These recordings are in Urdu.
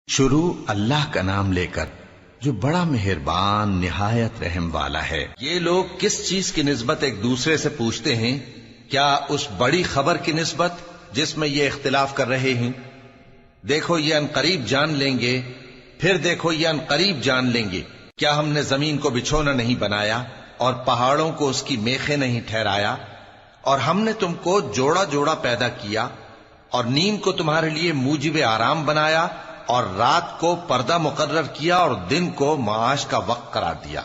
شروع اللہ کا نام لے کر جو بڑا مہربان نہایت رحم والا ہے۔ یہ لوگ کس چیز کی نسبت ایک دوسرے سے پوچھتے ہیں؟ کیا اس بڑی خبر کی نسبت جس میں یہ اختلاف کر رہے ہیں؟ دیکھو یہ انقریب جان لیں گے، پھر دیکھو یہ انقریب جان لیں گے۔ کیا ہم نے زمین کو بچھونا نہیں بنایا اور پہاڑوں کو اس کی میخیں نہیں ٹھہرایا؟ اور ہم نے تم کو جوڑا جوڑا پیدا کیا اور نیند کو تمہارے لیے موجب آرام بنایا اور رات کو پردہ مقرر کیا اور دن کو معاش کا وقت قرار دیا،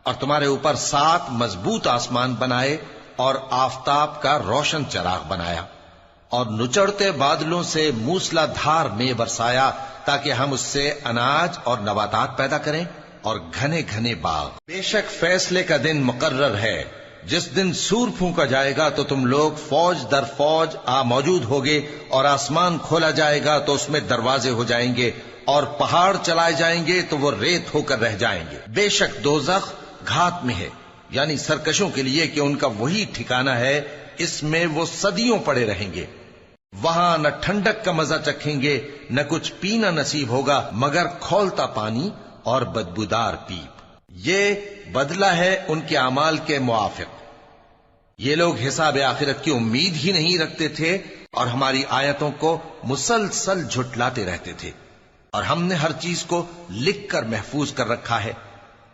اور تمہارے اوپر 7 مضبوط آسمان بنائے اور آفتاب کا روشن چراغ بنایا، اور نچڑتے بادلوں سے موسلا دھار میں برسایا تاکہ ہم اس سے اناج اور نباتات پیدا کریں اور گھنے گھنے باغ۔ بے شک فیصلے کا دن مقرر ہے، جس دن سور پھونکا جائے گا تو تم لوگ فوج در فوج موجود ہوگے، اور آسمان کھولا جائے گا تو اس میں دروازے ہو جائیں گے، اور پہاڑ چلائے جائیں گے تو وہ ریت ہو کر رہ جائیں گے۔ بے شک دوزخ گھات میں ہے، یعنی سرکشوں کے لیے کہ ان کا وہی ٹھکانہ ہے، اس میں وہ صدیوں پڑے رہیں گے۔ وہاں نہ ٹھنڈک کا مزہ چکھیں گے، نہ کچھ پینا نصیب ہوگا مگر کھولتا پانی اور بدبودار پیپ۔ یہ بدلہ ہے ان کے اعمال کے موافق۔ یہ لوگ حساب آخرت کی امید ہی نہیں رکھتے تھے اور ہماری آیتوں کو مسلسل جھٹلاتے رہتے تھے، اور ہم نے ہر چیز کو لکھ کر محفوظ کر رکھا ہے۔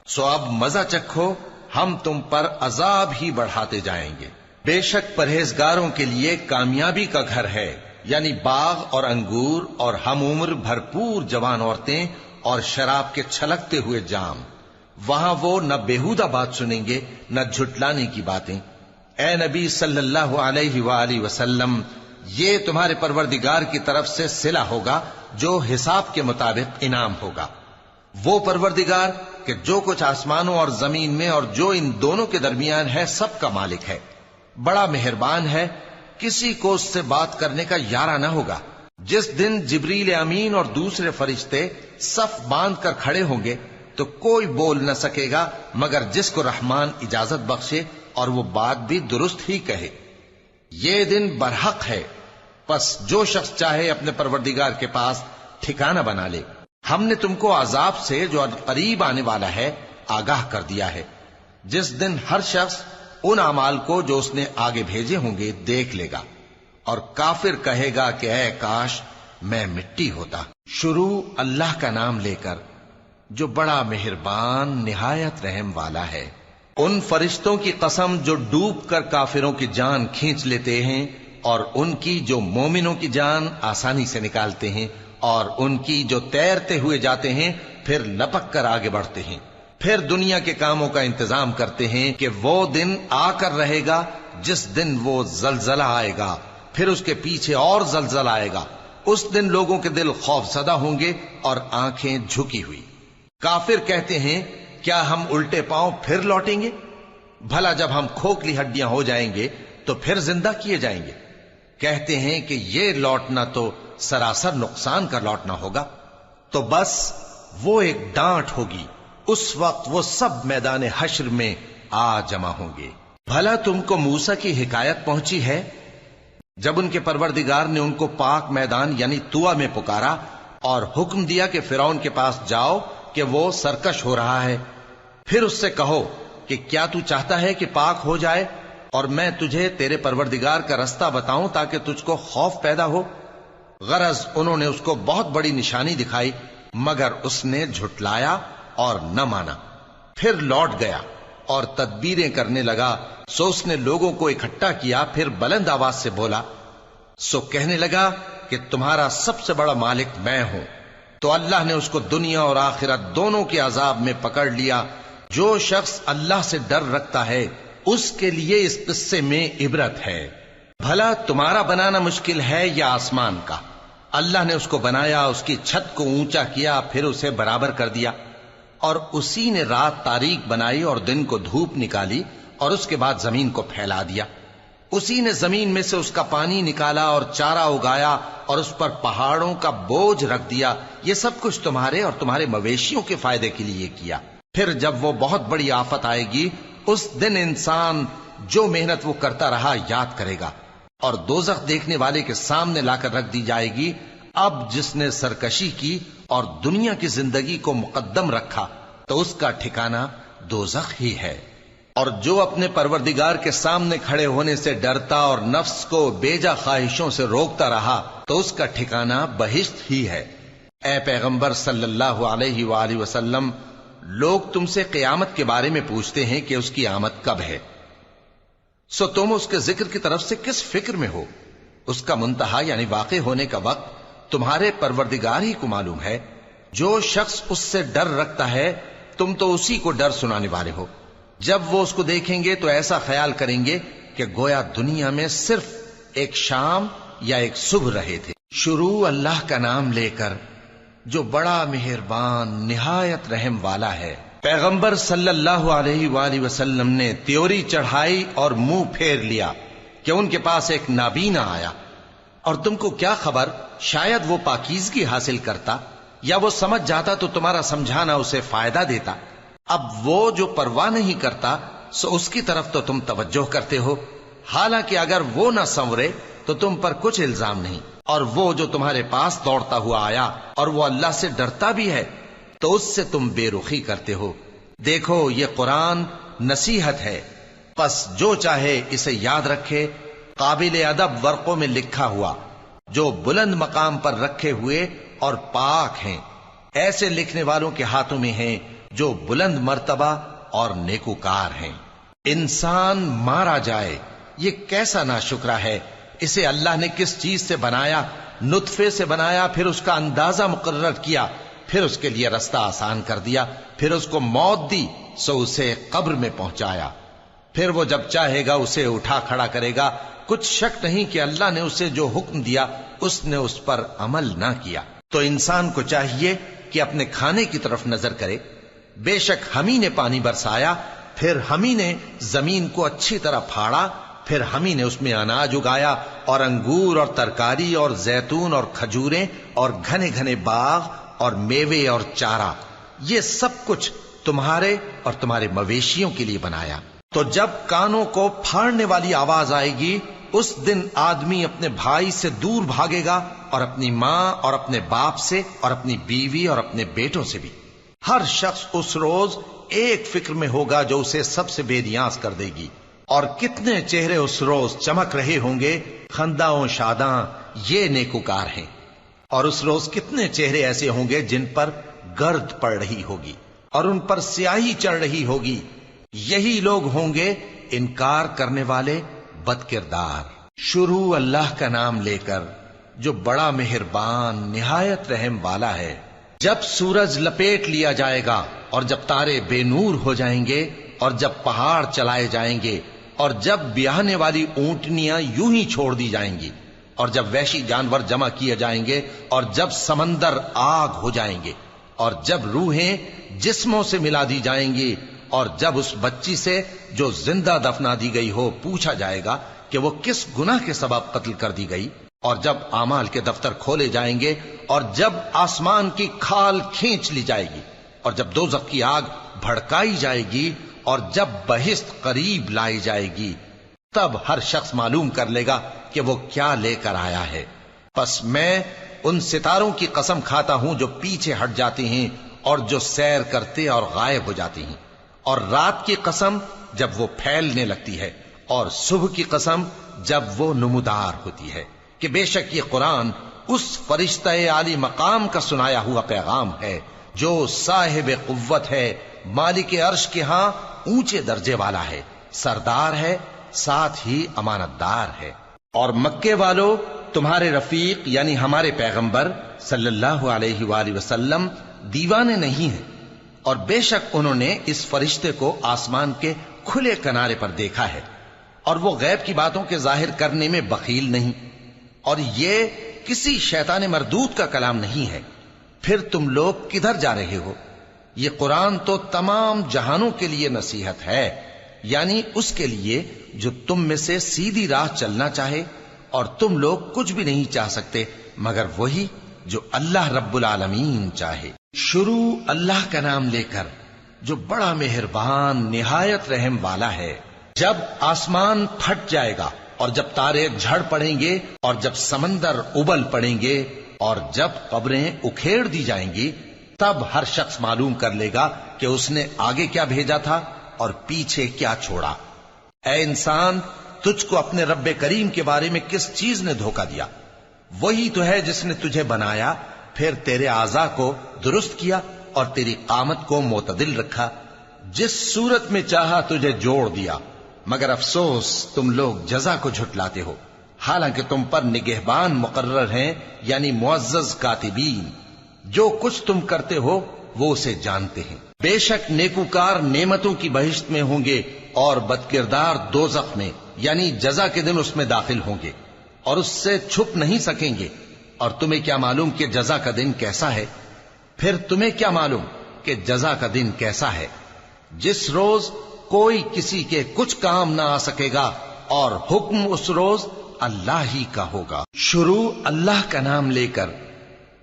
سو اب مزہ چکھو، ہم تم پر عذاب ہی بڑھاتے جائیں گے۔ بے شک پرہیزگاروں کے لیے کامیابی کا گھر ہے، یعنی باغ اور انگور اور ہم عمر بھرپور جوان عورتیں اور شراب کے چھلکتے ہوئے جام۔ وہاں وہ نہ بیہودہ بات سنیں گے نہ جھٹلانے کی باتیں۔ اے نبی صلی اللہ علیہ وآلہ وسلم، یہ تمہارے پروردگار کی طرف سے صلہ ہوگا جو حساب کے مطابق انعام ہوگا۔ وہ پروردگار کہ جو کچھ آسمانوں اور زمین میں اور جو ان دونوں کے درمیان ہے سب کا مالک ہے، بڑا مہربان ہے، کسی کو اس سے بات کرنے کا یارہ نہ ہوگا۔ جس دن جبریل امین اور دوسرے فرشتے صف باندھ کر کھڑے ہوں گے تو کوئی بول نہ سکے گا مگر جس کو رحمان اجازت بخشے اور وہ بات بھی درست ہی کہے۔ یہ دن برحق ہے، پس جو شخص چاہے اپنے پروردگار کے پاس ٹھکانہ بنا لے۔ ہم نے تم کو عذاب سے جو قریب آنے والا ہے آگاہ کر دیا ہے، جس دن ہر شخص ان اعمال کو جو اس نے آگے بھیجے ہوں گے دیکھ لے گا، اور کافر کہے گا کہ اے کاش میں مٹی ہوتا۔ شروع اللہ کا نام لے کر جو بڑا مہربان نہایت رحم والا ہے۔ ان فرشتوں کی قسم جو ڈوب کر کافروں کی جان کھینچ لیتے ہیں، اور ان کی جو مومنوں کی جان آسانی سے نکالتے ہیں، اور ان کی جو تیرتے ہوئے جاتے ہیں پھر لپک کر آگے بڑھتے ہیں، پھر دنیا کے کاموں کا انتظام کرتے ہیں کہ وہ دن آ کر رہے گا جس دن وہ زلزلہ آئے گا، پھر اس کے پیچھے اور زلزلہ آئے گا۔ اس دن لوگوں کے دل خوف زدہ ہوں گے اور آنکھیں جھکی ہوئی۔ کافر کہتے ہیں کیا ہم الٹے پاؤں پھر لوٹیں گے؟ بھلا جب ہم کھوکھلی ہڈیاں ہو جائیں گے تو پھر زندہ کیے جائیں گے؟ کہتے ہیں کہ یہ لوٹنا تو سراسر نقصان کا لوٹنا ہوگا۔ تو بس وہ ایک ڈانٹ ہوگی، اس وقت وہ سب میدان حشر میں آ جمع ہوں گے۔ بھلا تم کو موسیٰ کی حکایت پہنچی ہے جب ان کے پروردگار نے ان کو پاک میدان یعنی طویٰ میں پکارا اور حکم دیا کہ فرعون کے پاس جاؤ کہ وہ سرکش ہو رہا ہے، پھر اس سے کہو کہ کیا تو چاہتا ہے کہ پاک ہو جائے اور میں تجھے تیرے پروردگار کا رستہ بتاؤں تاکہ تجھ کو خوف پیدا ہو؟ غرض انہوں نے اس کو بہت بڑی نشانی دکھائی مگر اس نے جھٹلایا اور نہ مانا، پھر لوٹ گیا اور تدبیریں کرنے لگا۔ سو اس نے لوگوں کو اکٹھا کیا، پھر بلند آواز سے بولا، سو کہنے لگا کہ تمہارا سب سے بڑا مالک میں ہوں۔ تو اللہ نے اس کو دنیا اور آخرت دونوں کے عذاب میں پکڑ لیا۔ جو شخص اللہ سے ڈر رکھتا ہے اس کے لیے اس قصے میں عبرت ہے۔ بھلا تمہارا بنانا مشکل ہے یا آسمان کا؟ اللہ نے اس کو بنایا، اس کی چھت کو اونچا کیا، پھر اسے برابر کر دیا، اور اسی نے رات تاریک بنائی اور دن کو دھوپ نکالی، اور اس کے بعد زمین کو پھیلا دیا۔ اسی نے زمین میں سے اس کا پانی نکالا اور چارہ اگایا اور اس پر پہاڑوں کا بوجھ رکھ دیا۔ یہ سب کچھ تمہارے اور تمہارے مویشیوں کے فائدے کے لیے کیا۔ پھر جب وہ بہت بڑی آفت آئے گی اس دن انسان جو محنت وہ کرتا رہا یاد کرے گا، اور دوزخ دیکھنے والے کے سامنے لا کر رکھ دی جائے گی۔ اب جس نے سرکشی کی اور دنیا کی زندگی کو مقدم رکھا تو اس کا ٹھکانہ دوزخ ہی ہے، اور جو اپنے پروردگار کے سامنے کھڑے ہونے سے ڈرتا اور نفس کو بیجا خواہشوں سے روکتا رہا تو اس کا ٹھکانہ بہشت ہی ہے۔ اے پیغمبر صلی اللہ علیہ وآلہ وسلم، لوگ تم سے قیامت کے بارے میں پوچھتے ہیں کہ اس کی آمد کب ہے، سو تم اس کے ذکر کی طرف سے کس فکر میں ہو؟ اس کا منتہا یعنی واقع ہونے کا وقت تمہارے پروردگار ہی کو معلوم ہے۔ جو شخص اس سے ڈر رکھتا ہے تم تو اسی کو ڈر سنانے والے ہو۔ جب وہ اس کو دیکھیں گے تو ایسا خیال کریں گے کہ گویا دنیا میں صرف ایک شام یا ایک صبح رہے تھے۔ شروع اللہ کا نام لے کر جو بڑا مہربان نہایت رحم والا ہے۔ پیغمبر صلی اللہ علیہ وآلہ وسلم نے تیوری چڑھائی اور منہ پھیر لیا کہ ان کے پاس ایک نابینا آیا، اور تم کو کیا خبر، شاید وہ پاکیزگی حاصل کرتا یا وہ سمجھ جاتا تو تمہارا سمجھانا اسے فائدہ دیتا۔ اب وہ جو پرواہ نہیں کرتا سو اس کی طرف تو تم توجہ کرتے ہو، حالانکہ اگر وہ نہ سنورے تو تم پر کچھ الزام نہیں۔ اور وہ جو تمہارے پاس دوڑتا ہوا آیا اور وہ اللہ سے ڈرتا بھی ہے تو اس سے تم بے رخی کرتے ہو۔ دیکھو یہ قرآن نصیحت ہے، پس جو چاہے اسے یاد رکھے۔ قابل ادب ورقوں میں لکھا ہوا، جو بلند مقام پر رکھے ہوئے اور پاک ہیں، ایسے لکھنے والوں کے ہاتھوں میں ہیں جو بلند مرتبہ اور نیکوکار ہیں۔ انسان مارا جائے، یہ کیسا ناشکرا ہے۔ اسے اللہ نے کس چیز سے بنایا؟ نطفے سے بنایا، پھر اس کا اندازہ مقرر کیا، پھر اس کے لیے رستہ آسان کر دیا، پھر اس کو موت دی سو اسے قبر میں پہنچایا، پھر وہ جب چاہے گا اسے اٹھا کھڑا کرے گا۔ کچھ شک نہیں کہ اللہ نے اسے جو حکم دیا اس نے اس پر عمل نہ کیا۔ تو انسان کو چاہیے کہ اپنے کھانے کی طرف نظر کرے۔ بے شک ہم ہی نے پانی برسایا، پھر ہم ہی نے زمین کو اچھی طرح پھاڑا، پھر ہم ہی نے اس میں اناج اگایا اور انگور اور ترکاری اور زیتون اور کھجوریں اور گھنے گھنے باغ اور میوے اور چارہ، یہ سب کچھ تمہارے اور تمہارے مویشیوں کے لیے بنایا۔ تو جب کانوں کو پھاڑنے والی آواز آئے گی اس دن آدمی اپنے بھائی سے دور بھاگے گا، اور اپنی ماں اور اپنے باپ سے اور اپنی بیوی اور اپنے بیٹوں سے بھی۔ ہر شخص اس روز ایک فکر میں ہوگا جو اسے سب سے بے نیاز کر دے گی۔ اور کتنے چہرے اس روز چمک رہے ہوں گے، خنداں شاداں، یہ نیکوکار ہیں۔ اور اس روز کتنے چہرے ایسے ہوں گے جن پر گرد پڑ رہی ہوگی اور ان پر سیاہی چڑھ رہی ہوگی، یہی لوگ ہوں گے انکار کرنے والے بد کردار۔ شروع اللہ کا نام لے کر جو بڑا مہربان نہایت رحم والا ہے۔ جب سورج لپیٹ لیا جائے گا اور جب تارے بے نور ہو جائیں گے اور جب پہاڑ چلائے جائیں گے اور جب بیاہنے والی اونٹنیاں یوں ہی چھوڑ دی جائیں گی اور جب وحشی جانور جمع کیے جائیں گے اور جب سمندر آگ ہو جائیں گے اور جب روحیں جسموں سے ملا دی جائیں گی اور جب اس بچی سے جو زندہ دفنا دی گئی ہو پوچھا جائے گا کہ وہ کس گناہ کے سبب قتل کر دی گئی، اور جب اعمال کے دفتر کھولے جائیں گے اور جب آسمان کی کھال کھینچ لی جائے گی اور جب دوزخ کی آگ بھڑکائی جائے گی اور جب بہشت قریب لائی جائے گی، تب ہر شخص معلوم کر لے گا کہ وہ کیا لے کر آیا ہے۔ پس میں ان ستاروں کی قسم کھاتا ہوں جو پیچھے ہٹ جاتے ہیں اور جو سیر کرتے اور غائب ہو جاتے ہیں، اور رات کی قسم جب وہ پھیلنے لگتی ہے، اور صبح کی قسم جب وہ نمودار ہوتی ہے، کہ بے شک یہ قرآن اس فرشتہ عالی مقام کا سنایا ہوا پیغام ہے جو صاحب قوت ہے، مالک عرش کے ہاں اونچے درجے والا ہے، سردار ہے، ساتھ ہی امانت دار ہے۔ اور مکے والو، تمہارے رفیق یعنی ہمارے پیغمبر صلی اللہ علیہ وآلہ وسلم دیوانے نہیں ہیں، اور بے شک انہوں نے اس فرشتے کو آسمان کے کھلے کنارے پر دیکھا ہے، اور وہ غیب کی باتوں کے ظاہر کرنے میں بخیل نہیں، اور یہ کسی شیطان مردود کا کلام نہیں ہے۔ پھر تم لوگ کدھر جا رہے ہو؟ یہ قرآن تو تمام جہانوں کے لیے نصیحت ہے، یعنی اس کے لیے جو تم میں سے سیدھی راہ چلنا چاہے، اور تم لوگ کچھ بھی نہیں چاہ سکتے مگر وہی جو اللہ رب العالمین چاہے۔ شروع اللہ کا نام لے کر جو بڑا مہربان نہایت رحم والا ہے۔ جب آسمان پھٹ جائے گا اور جب تارے جھڑ پڑیں گے اور جب سمندر ابل پڑیں گے اور جب قبریں اکھیڑ دی جائیں گی تب ہر شخص معلوم کر لے گا کہ اس نے آگے کیا بھیجا تھا اور پیچھے کیا چھوڑا۔ اے انسان، تجھ کو اپنے رب کریم کے بارے میں کس چیز نے دھوکہ دیا؟ وہی تو ہے جس نے تجھے بنایا، پھر تیرے اعضاء کو درست کیا اور تیری قامت کو معتدل رکھا، جس صورت میں چاہا تجھے جوڑ دیا، مگر افسوس تم لوگ جزا کو جھٹلاتے ہو، حالانکہ تم پر نگہبان مقرر ہیں، یعنی معزز کاتبین، جو کچھ تم کرتے ہو وہ اسے جانتے ہیں۔ بے شک نیکوکار نعمتوں کی بہشت میں ہوں گے اور بدکردار دوزخ میں، یعنی جزا کے دن اس میں داخل ہوں گے اور اس سے چھپ نہیں سکیں گے۔ اور تمہیں کیا معلوم کہ جزا کا دن کیسا ہے؟ پھر تمہیں کیا معلوم کہ جزا کا دن کیسا ہے؟ جس روز کوئی کسی کے کچھ کام نہ آ سکے گا اور حکم اس روز اللہ ہی کا ہوگا۔ شروع اللہ کا نام لے کر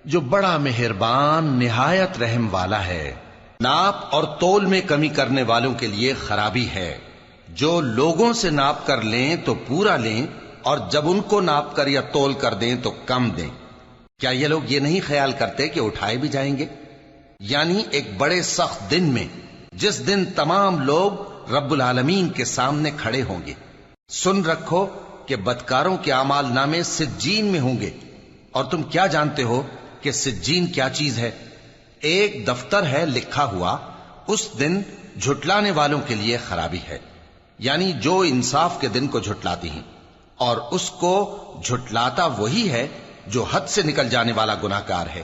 جو بڑا مہربان نہایت رحم والا ہے۔ ناپ اور تول میں کمی کرنے والوں کے لیے خرابی ہے، جو لوگوں سے ناپ کر لیں تو پورا لیں اور جب ان کو ناپ کر یا تول کر دیں تو کم دیں۔ کیا یہ لوگ یہ نہیں خیال کرتے کہ اٹھائے بھی جائیں گے؟ یعنی ایک بڑے سخت دن میں، جس دن تمام لوگ رب العالمین کے سامنے کھڑے ہوں گے۔ سن رکھو کہ بدکاروں کے اعمال نامے سجین میں ہوں گے، اور تم کیا جانتے ہو کہ سجین کیا چیز ہے؟ ایک دفتر ہے لکھا ہوا، اس دن جھٹلانے والوں کے لیے خرابی ہے، یعنی جو انصاف کے دن کو جھٹلاتی ہیں، اور اس کو جھٹلاتا وہی ہے جو حد سے نکل جانے والا گناہگار ہے۔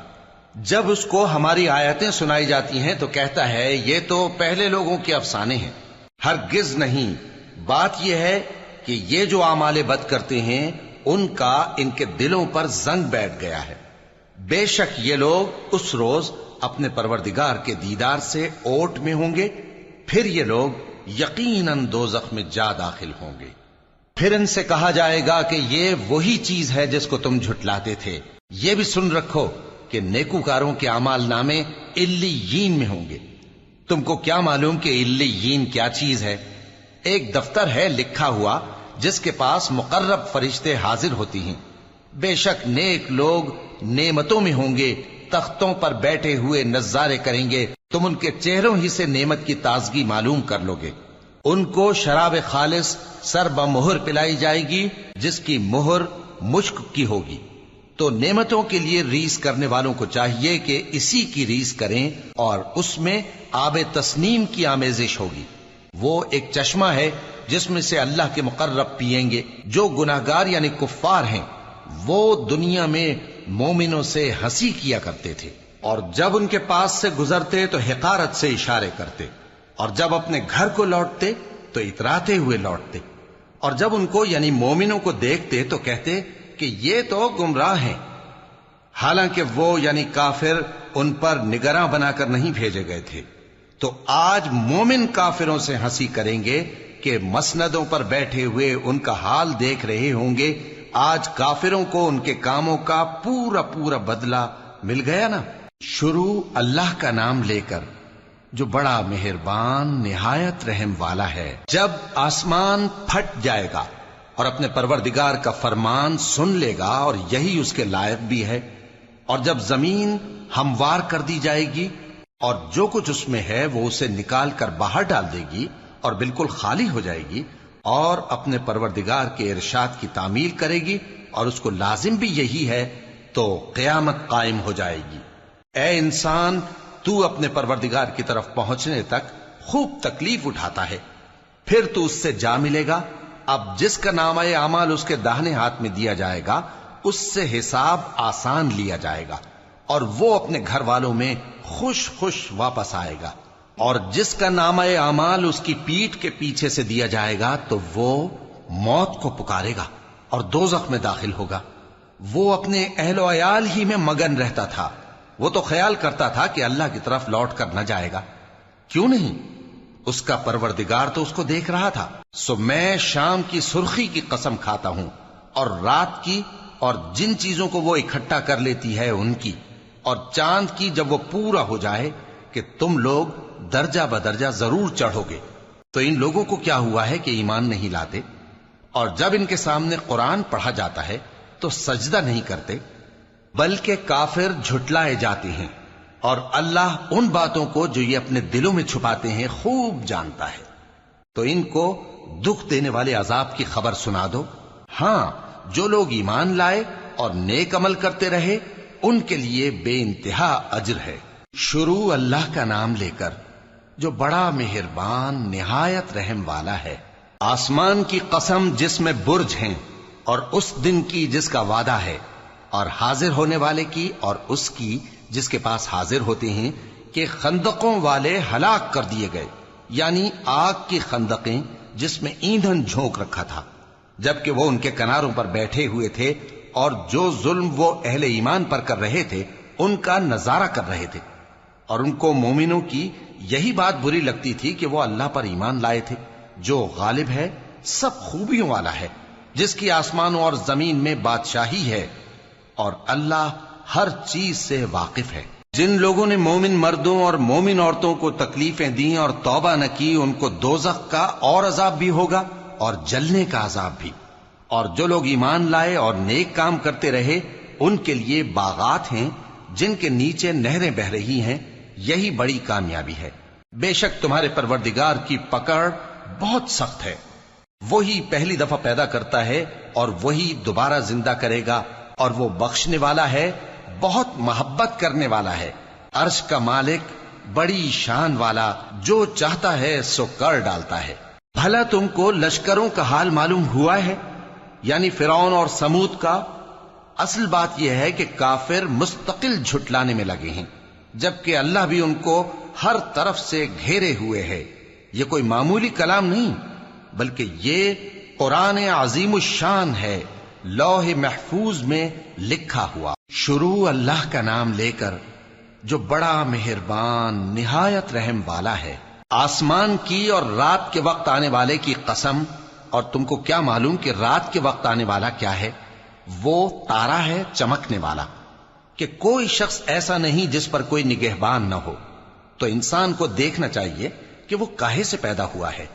جب اس کو ہماری آیتیں سنائی جاتی ہیں تو کہتا ہے یہ تو پہلے لوگوں کے افسانے ہیں۔ ہرگز نہیں، بات یہ ہے کہ یہ جو اعمال بد کرتے ہیں ان کا ان کے دلوں پر زنگ بیٹھ گیا ہے۔ بے شک یہ لوگ اس روز اپنے پروردگار کے دیدار سے اوٹ میں ہوں گے، پھر یہ لوگ یقیناً دوزخ میں جا داخل ہوں گے۔ پھر ان سے کہا جائے گا کہ یہ وہی چیز ہے جس کو تم جھٹلاتے تھے۔ یہ بھی سن رکھو کہ نیکوکاروں کے اعمال نامے علیین میں ہوں گے۔ تم کو کیا معلوم کہ علیین کیا چیز ہے؟ ایک دفتر ہے لکھا ہوا جس کے پاس مقرب فرشتے حاضر ہوتی ہیں۔ بے شک نیک لوگ نعمتوں میں ہوں گے، تختوں پر بیٹھے ہوئے نظارے کریں گے، تم ان کے چہروں ہی سے نعمت کی تازگی معلوم کر لو گے۔ ان کو شراب خالص سر بمہر پلائی جائے گی جس کی مہر مشک کی ہوگی۔ تو نعمتوں کے لیے ریس کرنے والوں کو چاہیے کہ اسی کی ریس کریں، اور اس میں آب تسنیم کی آمیزش ہوگی۔ وہ ایک چشمہ ہے جس میں سے اللہ کے مقرب پیئیں گے۔ جو گناہگار یعنی کفار ہیں وہ دنیا میں مومنوں سے ہنسی کیا کرتے تھے، اور جب ان کے پاس سے گزرتے تو حقارت سے اشارے کرتے، اور جب اپنے گھر کو لوٹتے تو اتراتے ہوئے لوٹتے، اور جب ان کو یعنی مومنوں کو دیکھتے تو کہتے کہ یہ تو گمراہ ہیں، حالانکہ وہ یعنی کافر ان پر نگراں بنا کر نہیں بھیجے گئے تھے۔ تو آج مومن کافروں سے ہنسی کریں گے کہ مسندوں پر بیٹھے ہوئے ان کا حال دیکھ رہے ہوں گے۔ آج کافروں کو ان کے کاموں کا پورا پورا بدلہ مل گیا نا۔ شروع اللہ کا نام لے کر جو بڑا مہربان نہایت رحم والا ہے۔ جب آسمان پھٹ جائے گا اور اپنے پروردگار کا فرمان سن لے گا، اور یہی اس کے لائق بھی ہے، اور جب زمین ہموار کر دی جائے گی اور جو کچھ اس میں ہے وہ اسے نکال کر باہر ڈال دے گی اور بالکل خالی ہو جائے گی، اور اپنے پروردگار کے ارشاد کی تعمیل کرے گی، اور اس کو لازم بھی یہی ہے، تو قیامت قائم ہو جائے گی۔ اے انسان، تو اپنے پروردگار کی طرف پہنچنے تک خوب تکلیف اٹھاتا ہے، پھر تو اس سے جا ملے گا۔ اب جس کا نامہ اعمال اس کے داہنے ہاتھ میں دیا جائے گا اس سے حساب آسان لیا جائے گا، اور وہ اپنے گھر والوں میں خوش خوش واپس آئے گا۔ اور جس کا نامہ اعمال اس کی پیٹھ کے پیچھے سے دیا جائے گا تو وہ موت کو پکارے گا اور دوزخ میں داخل ہوگا۔ وہ اپنے اہل و عیال ہی میں مگن رہتا تھا، وہ تو خیال کرتا تھا کہ اللہ کی طرف لوٹ کر نہ جائے گا، کیوں نہیں؟ اس کا پروردگار تو اس کو دیکھ رہا تھا۔ سو میں شام کی سرخی کی قسم کھاتا ہوں، اور رات کی، اور جن چیزوں کو وہ اکٹھا کر لیتی ہے ان کی، اور چاند کی جب وہ پورا ہو جائے، کہ تم لوگ درجہ بدرجہ ضرور چڑھو گے۔ تو ان لوگوں کو کیا ہوا ہے کہ ایمان نہیں لاتے؟ اور جب ان کے سامنے قرآن پڑھا جاتا ہے تو سجدہ نہیں کرتے۔ بلکہ کافر جھٹلائے جاتے ہیں، اور اللہ ان باتوں کو جو یہ اپنے دلوں میں چھپاتے ہیں خوب جانتا ہے۔ تو ان کو دکھ دینے والے عذاب کی خبر سنا دو۔ ہاں، جو لوگ ایمان لائے اور نیک عمل کرتے رہے ان کے لیے بے انتہا اجر ہے۔ شروع اللہ کا نام لے کر جو بڑا مہربان نہایت رحم والا ہے۔ آسمان کی قسم جس میں برج ہیں، اور اس دن کی جس کا وعدہ ہے، اور حاضر ہونے والے کی اور اس کی جس کے پاس حاضر ہوتے ہیں، کہ خندقوں والے ہلاک کر دیے گئے، یعنی آگ کی خندقیں جس میں ایندھن جھونک رکھا تھا، جبکہ وہ ان کے کناروں پر بیٹھے ہوئے تھے اور جو ظلم وہ اہل ایمان پر کر رہے تھے ان کا نظارہ کر رہے تھے، اور ان کو مومنوں کی یہی بات بری لگتی تھی کہ وہ اللہ پر ایمان لائے تھے جو غالب ہے، سب خوبیوں والا ہے، جس کی آسمانوں اور زمین میں بادشاہی ہے، اور اللہ ہر چیز سے واقف ہے۔ جن لوگوں نے مومن مردوں اور مومن عورتوں کو تکلیفیں دیں اور توبہ نہ کی، ان کو دوزخ کا اور عذاب بھی ہوگا اور جلنے کا عذاب بھی، اور جو لوگ ایمان لائے اور نیک کام کرتے رہے ان کے لیے باغات ہیں جن کے نیچے نہریں بہ رہی ہیں، یہی بڑی کامیابی ہے۔ بے شک تمہارے پروردگار کی پکڑ بہت سخت ہے، وہی پہلی دفعہ پیدا کرتا ہے اور وہی دوبارہ زندہ کرے گا، اور وہ بخشنے والا ہے، بہت محبت کرنے والا ہے، عرش کا مالک، بڑی شان والا، جو چاہتا ہے سو کر ڈالتا ہے۔ بھلا تم کو لشکروں کا حال معلوم ہوا ہے، یعنی فرعون اور سمود کا؟ اصل بات یہ ہے کہ کافر مستقل جھٹلانے میں لگے ہیں، جبکہ اللہ بھی ان کو ہر طرف سے گھیرے ہوئے ہے۔ یہ کوئی معمولی کلام نہیں، بلکہ یہ قرآن عظیم الشان ہے، لوح محفوظ میں لکھا ہوا۔ شروع اللہ کا نام لے کر جو بڑا مہربان نہایت رحم والا ہے۔ آسمان کی اور رات کے وقت آنے والے کی قسم، اور تم کو کیا معلوم کہ رات کے وقت آنے والا کیا ہے؟ وہ تارا ہے چمکنے والا، کہ کوئی شخص ایسا نہیں جس پر کوئی نگہبان نہ ہو۔ تو انسان کو دیکھنا چاہیے کہ وہ کاہے سے پیدا ہوا ہے۔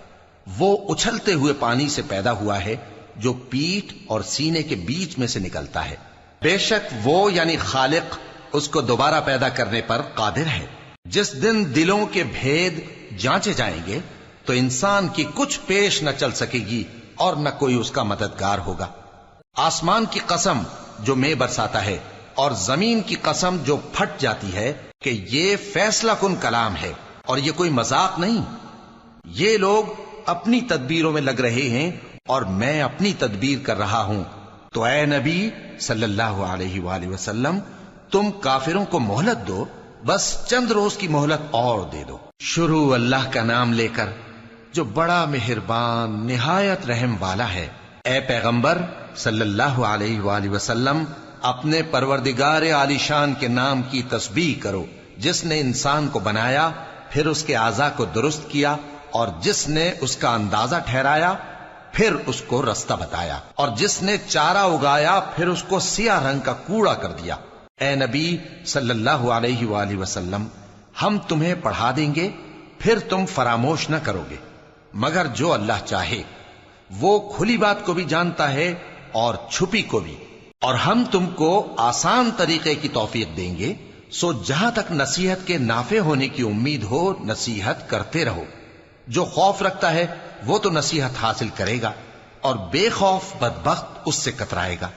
وہ اچھلتے ہوئے پانی سے پیدا ہوا ہے جو پیٹھ اور سینے کے بیچ میں سے نکلتا ہے۔ بے شک وہ یعنی خالق اس کو دوبارہ پیدا کرنے پر قادر ہے۔ جس دن دلوں کے بھید جانچے جائیں گے تو انسان کی کچھ پیش نہ چل سکے گی اور نہ کوئی اس کا مددگار ہوگا۔ آسمان کی قسم جو مے برساتا ہے، اور زمین کی قسم جو پھٹ جاتی ہے، کہ یہ فیصلہ کن کلام ہے اور یہ کوئی مذاق نہیں۔ یہ لوگ اپنی تدبیروں میں لگ رہے ہیں اور میں اپنی تدبیر کر رہا ہوں۔ تو اے نبی صلی اللہ علیہ وآلہ وسلم، تم کافروں کو مہلت دو، بس چند روز کی مہلت اور دے دو۔ شروع اللہ کا نام لے کر جو بڑا مہربان نہایت رحم والا ہے۔ اے پیغمبر صلی اللہ علیہ وآلہ وسلم، اپنے پروردگار عالی شان کے نام کی تسبیح کرو، جس نے انسان کو بنایا، پھر اس کے اعضاء کو درست کیا، اور جس نے اس کا اندازہ ٹھہرایا، پھر اس کو رستہ بتایا، اور جس نے چارہ اگایا، پھر اس کو سیاہ رنگ کا کوڑا کر دیا۔ اے نبی صلی اللہ علیہ وآلہ وسلم، ہم تمہیں پڑھا دیں گے، پھر تم فراموش نہ کرو گے، مگر جو اللہ چاہے۔ وہ کھلی بات کو بھی جانتا ہے اور چھپی کو بھی، اور ہم تم کو آسان طریقے کی توفیق دیں گے، سو جہاں تک نصیحت کے نافع ہونے کی امید ہو نصیحت کرتے رہو۔ جو خوف رکھتا ہے وہ تو نصیحت حاصل کرے گا، اور بے خوف بدبخت اس سے کترائے گا۔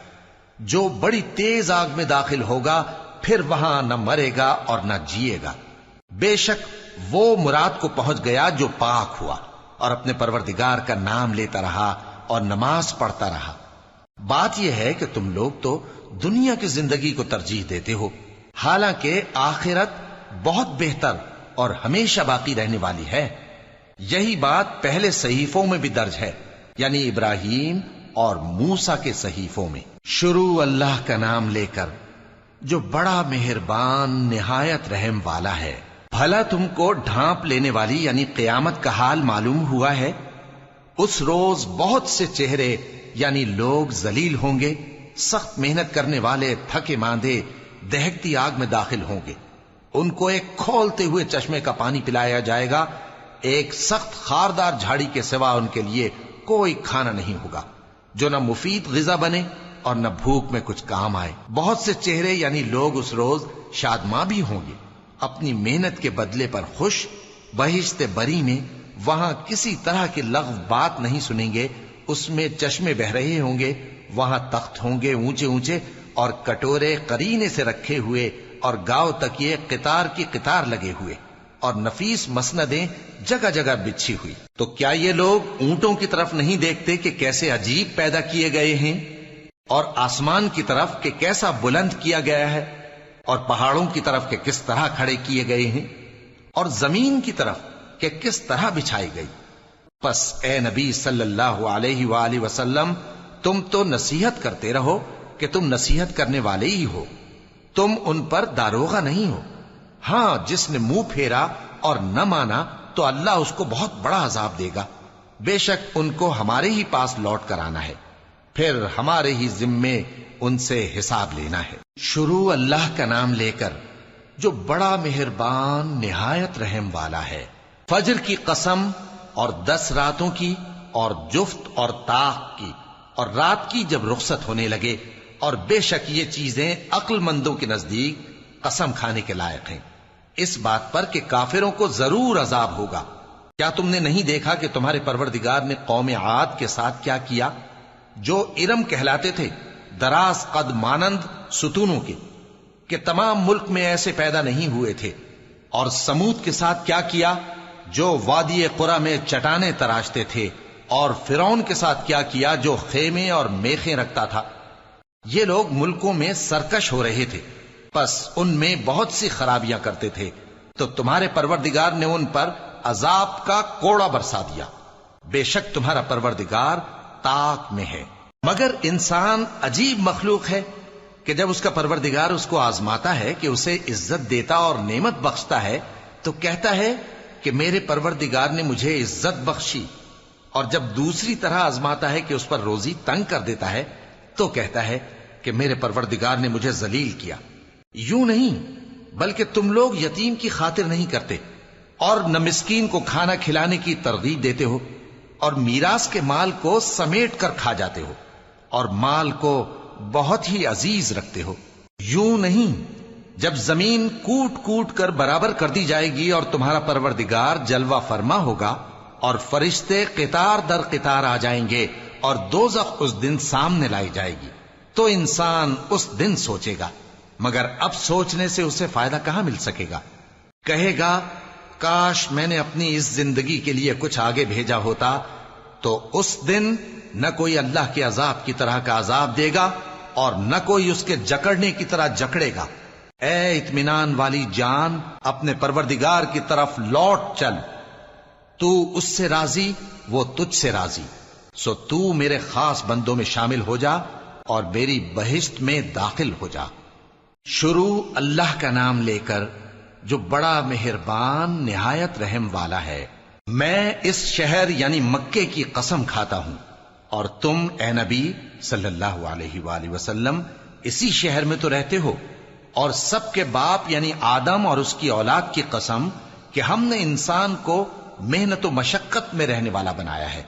جو بڑی تیز آگ میں داخل ہوگا، پھر وہاں نہ مرے گا اور نہ جیے گا۔ بے شک وہ مراد کو پہنچ گیا جو پاک ہوا اور اپنے پروردگار کا نام لیتا رہا اور نماز پڑھتا رہا۔ بات یہ ہے کہ تم لوگ تو دنیا کی زندگی کو ترجیح دیتے ہو، حالانکہ آخرت بہت بہتر اور ہمیشہ باقی رہنے والی ہے۔ یہی بات پہلے صحیفوں میں بھی درج ہے، یعنی ابراہیم اور موسیٰ کے صحیفوں میں۔ شروع اللہ کا نام لے کر جو بڑا مہربان نہایت رحم والا ہے۔ بھلا تم کو ڈھانپ لینے والی یعنی قیامت کا حال معلوم ہوا ہے؟ اس روز بہت سے چہرے یعنی لوگ ذلیل ہوں گے، سخت محنت کرنے والے تھکے ماندے دہکتی آگ میں داخل ہوں گے۔ ان کو ایک کھولتے ہوئے چشمے کا پانی پلایا جائے گا، ایک سخت خاردار جھاڑی کے سوا ان کے لیے کوئی کھانا نہیں ہوگا جو نہ مفید غذا بنے اور نہ بھوک میں کچھ کام آئے۔ بہت سے چہرے یعنی لوگ اس روز شادماں بھی ہوں گے، اپنی محنت کے بدلے پر خوش۔ بہشت بری میں وہاں کسی طرح کی لغو بات نہیں سنیں گے، اس میں چشمے بہ رہے ہوں گے، وہاں تخت ہوں گے اونچے اونچے اور کٹورے قرینے سے رکھے ہوئے اور گاؤ تکیے قطار کی قطار لگے ہوئے اور نفیس مسندیں جگہ جگہ بچھی ہوئی۔ تو کیا یہ لوگ اونٹوں کی طرف نہیں دیکھتے کہ کیسے عجیب پیدا کیے گئے ہیں، اور آسمان کی طرف کہ کیسا بلند کیا گیا ہے، اور پہاڑوں کی طرف کہ کس طرح کھڑے کیے گئے ہیں، اور زمین کی طرف کہ کس طرح بچھائی گئی؟ پس اے نبی صلی اللہ علیہ وآلہ وسلم، تم تو نصیحت کرتے رہو کہ تم نصیحت کرنے والے ہی ہو، تم ان پر داروغہ نہیں ہو۔ ہاں، جس نے منہ پھیرا اور نہ مانا تو اللہ اس کو بہت بڑا عذاب دے گا۔ بے شک ان کو ہمارے ہی پاس لوٹ کر آنا ہے، پھر ہمارے ہی ذمے ان سے حساب لینا ہے۔ شروع اللہ کا نام لے کر جو بڑا مہربان نہایت رحم والا ہے۔ فجر کی قسم اور 10 راتوں کی اور جفت اور طاق کی اور رات کی جب رخصت ہونے لگے، اور بے شک یہ چیزیں عقل مندوں کے نزدیک قسم کھانے کے لائق ہیں، اس بات پر کہ کافروں کو ضرور عذاب ہوگا۔ کیا تم نے نہیں دیکھا کہ تمہارے پروردگار نے قوم عاد کے ساتھ کیا کیا، جو ارم کہلاتے تھے، دراز قد مانند ستونوں کے، کہ تمام ملک میں ایسے پیدا نہیں ہوئے تھے؟ اور سمود کے ساتھ کیا کیا، جو وادی قرا میں چٹانیں تراشتے تھے؟ اور فرعون کے ساتھ کیا کیا، جو خیمے اور میخیں رکھتا تھا؟ یہ لوگ ملکوں میں سرکش ہو رہے تھے، پس ان میں بہت سی خرابیاں کرتے تھے، تو تمہارے پروردگار نے ان پر عذاب کا کوڑا برسا دیا۔ بے شک تمہارا پروردگار طاق میں ہے۔ مگر انسان عجیب مخلوق ہے کہ جب اس کا پروردگار اس کو آزماتا ہے کہ اسے عزت دیتا اور نعمت بخشتا ہے تو کہتا ہے کہ میرے پروردگار نے مجھے عزت بخشی، اور جب دوسری طرح آزماتا ہے کہ اس پر روزی تنگ کر دیتا ہے تو کہتا ہے کہ میرے پروردگار نے مجھے ذلیل کیا۔ یوں نہیں، بلکہ تم لوگ یتیم کی خاطر نہیں کرتے اور نہ مسکین کو کھانا کھلانے کی ترغیب دیتے ہو، اور میراث کے مال کو سمیٹ کر کھا جاتے ہو، اور مال کو بہت ہی عزیز رکھتے ہو۔ یوں نہیں، جب زمین کوٹ کوٹ کر برابر کر دی جائے گی اور تمہارا پروردگار جلوہ فرما ہوگا اور فرشتے قطار در قطار آ جائیں گے اور دوزخ اس دن سامنے لائی جائے گی، تو انسان اس دن سوچے گا، مگر اب سوچنے سے اسے فائدہ کہاں مل سکے گا؟ کہے گا کاش میں نے اپنی اس زندگی کے لیے کچھ آگے بھیجا ہوتا، تو اس دن نہ کوئی اللہ کے عذاب کی طرح کا عذاب دے گا اور نہ کوئی اس کے جکڑنے کی طرح جکڑے گا۔ اے اطمینان والی جان، اپنے پروردگار کی طرف لوٹ چل، تو اس سے راضی، وہ تجھ سے راضی، سو تو میرے خاص بندوں میں شامل ہو جا اور میری بہشت میں داخل ہو جا۔ شروع اللہ کا نام لے کر جو بڑا مہربان نہایت رحم والا ہے۔ میں اس شہر یعنی مکے کی قسم کھاتا ہوں، اور تم اے نبی صلی اللہ علیہ وآلہ وسلم اسی شہر میں تو رہتے ہو، اور سب کے باپ یعنی آدم اور اس کی اولاد کی قسم کہ ہم نے انسان کو محنت و مشقت میں رہنے والا بنایا ہے۔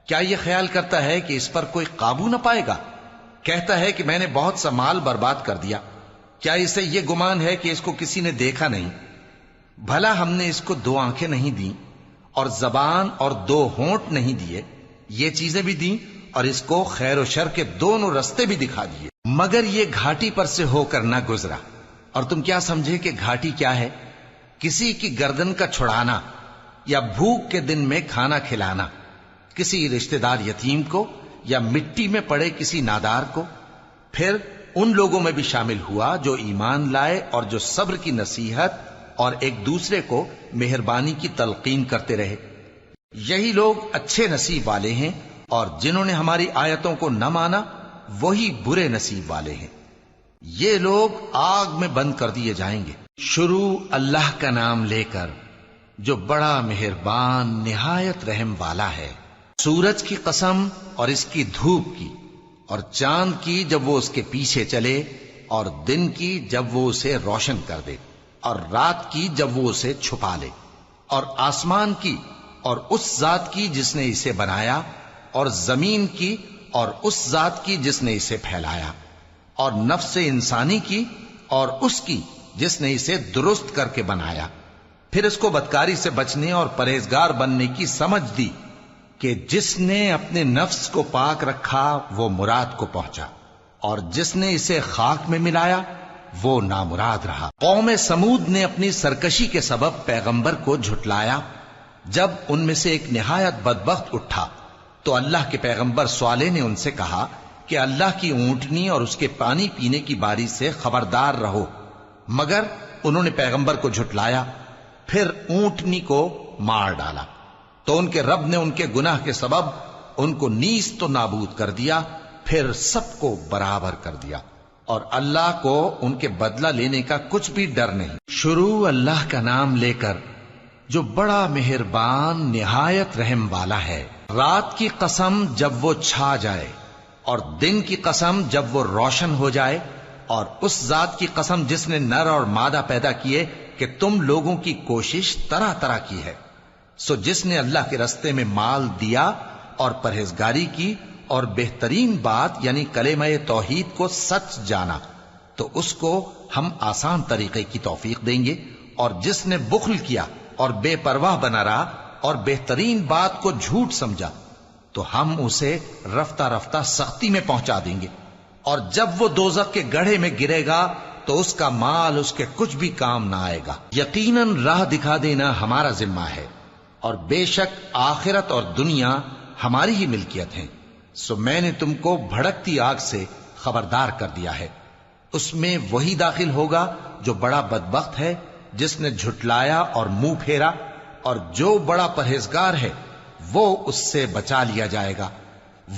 کیا یہ خیال کرتا ہے کہ اس پر کوئی قابو نہ پائے گا؟ کہتا ہے کہ میں نے بہت سا مال برباد کر دیا۔ کیا اسے یہ گمان ہے کہ اس کو کسی نے دیکھا نہیں؟ بھلا ہم نے اس کو 2 آنکھیں نہیں دیں اور زبان اور 2 ہونٹ نہیں دیے؟ یہ چیزیں بھی دیں اور اس کو خیر و شر کے دونوں رستے بھی دکھا دیے، مگر یہ گھاٹی پر سے ہو کر نہ گزرا۔ اور تم کیا سمجھے کہ گھاٹی کیا ہے؟ کسی کی گردن کا چھڑانا، یا بھوک کے دن میں کھانا کھلانا، کسی رشتہ دار یتیم کو، یا مٹی میں پڑے کسی نادار کو۔ پھر ان لوگوں میں بھی شامل ہوا جو ایمان لائے اور جو صبر کی نصیحت اور ایک دوسرے کو مہربانی کی تلقین کرتے رہے۔ یہی لوگ اچھے نصیب والے ہیں، اور جنہوں نے ہماری آیتوں کو نہ مانا وہی برے نصیب والے ہیں۔ یہ لوگ آگ میں بند کر دیے جائیں گے۔ شروع اللہ کا نام لے کر جو بڑا مہربان نہایت رحم والا ہے۔ سورج کی قسم اور اس کی دھوپ کی، اور چاند کی جب وہ اس کے پیچھے چلے، اور دن کی جب وہ اسے روشن کر دے، اور رات کی جب وہ اسے چھپا لے، اور آسمان کی اور اس ذات کی جس نے اسے بنایا، اور زمین کی اور اس ذات کی جس نے اسے پھیلایا، اور نفس انسانی کی اور اس کی جس نے اسے درست کر کے بنایا، پھر اس کو بدکاری سے بچنے اور پرہیزگار بننے کی سمجھ دی کہ جس نے اپنے نفس کو پاک رکھا وہ مراد کو پہنچا، اور جس نے اسے خاک میں ملایا وہ نامراد رہا۔ قوم سمود نے اپنی سرکشی کے سبب پیغمبر کو جھٹلایا۔ جب ان میں سے ایک نہایت بدبخت اٹھا تو اللہ کے پیغمبر صالح نے ان سے کہا کہ اللہ کی اونٹنی اور اس کے پانی پینے کی باری سے خبردار رہو، مگر انہوں نے پیغمبر کو جھٹلایا، پھر اونٹنی کو مار ڈالا تو ان کے رب نے ان کے گناہ کے سبب ان کو نیست و نابود کر دیا، پھر سب کو برابر کر دیا، اور اللہ کو ان کے بدلہ لینے کا کچھ بھی ڈر نہیں۔ شروع اللہ کا نام لے کر جو بڑا مہربان نہایت رحم والا ہے۔ رات کی قسم جب وہ چھا جائے، اور دن کی قسم جب وہ روشن ہو جائے، اور اس ذات کی قسم جس نے نر اور مادہ پیدا کیے کہ تم لوگوں کی کوشش طرح طرح کی ہے۔ سو جس نے اللہ کے رستے میں مال دیا اور پرہیزگاری کی اور بہترین بات یعنی کلمہ توحید کو سچ جانا، تو اس کو ہم آسان طریقے کی توفیق دیں گے، اور جس نے بخل کیا اور بے پرواہ بنا رہا اور بہترین بات کو جھوٹ سمجھا، تو ہم اسے رفتہ رفتہ سختی میں پہنچا دیں گے، اور جب وہ دوزخ کے گڑھے میں گرے گا تو اس کا مال اس کے کچھ بھی کام نہ آئے گا۔ یقیناً راہ دکھا دینا ہمارا ذمہ ہے، اور بے شک آخرت اور دنیا ہماری ہی ملکیت ہیں۔ سو میں نے تم کو بھڑکتی آگ سے خبردار کر دیا ہے، اس میں وہی داخل ہوگا جو بڑا بدبخت ہے، جس نے جھٹلایا اور منہ پھیرا، اور جو بڑا پرہیزگار ہے وہ اس سے بچا لیا جائے گا۔